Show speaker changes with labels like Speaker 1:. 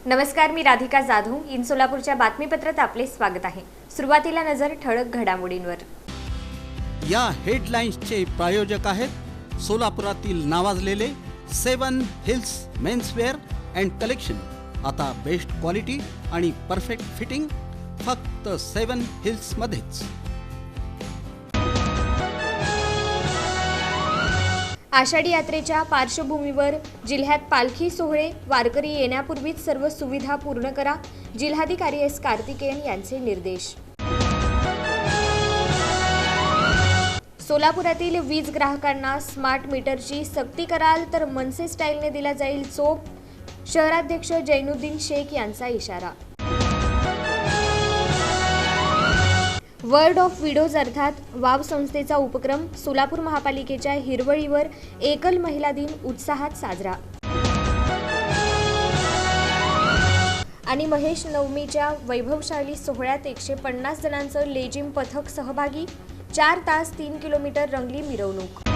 Speaker 1: नमस्कार, मी राधिका जाधव. इन सोलापूरच्या बातमीपत्रात आपले स्वागत आहे. सुरुवातीला नजर ठळक घडामोडींवर.
Speaker 2: या हेडलाईन्सचे प्रायोजक आहेत सोलापुरातील नावाजलेले 7 हिल्स मेन्सवेअर अँड कलेक्शन. आता बेस्ट क्वालिटी आणि परफेक्ट फिटिंग फक्त 7 हिल्स मध्येच.
Speaker 1: आषाढी यात्रेच्या पार्श्वभूमीवर जिल्ह्यात पालखी सोहळे वारकरी येण्यापूर्वीच सर्व सुविधा पूर्ण करा. जिल्हाधिकारी एस कार्तिकेयन यांचे निर्देश. सोलापुरातील वीज ग्राहकांना स्मार्ट मीटरची सक्ती कराल तर मनसे स्टाईलने दिला जाईल चोप. शहराध्यक्ष जैनुद्दीन शेख यांचा इशारा. वर्ल्ड ऑफ विडोज अर्थात वाव संस्थेचा उपक्रम सोलापूर महापालिकेच्या हिरवळीवर एकल महिला दिन उत्साहात साजरा. आणि महेश नवमीच्या वैभवशाली सोहळ्यात 150 जणांचं लेझिम पथक सहभागी. 4 तास 3 किलोमीटर रंगली मिरवणूक.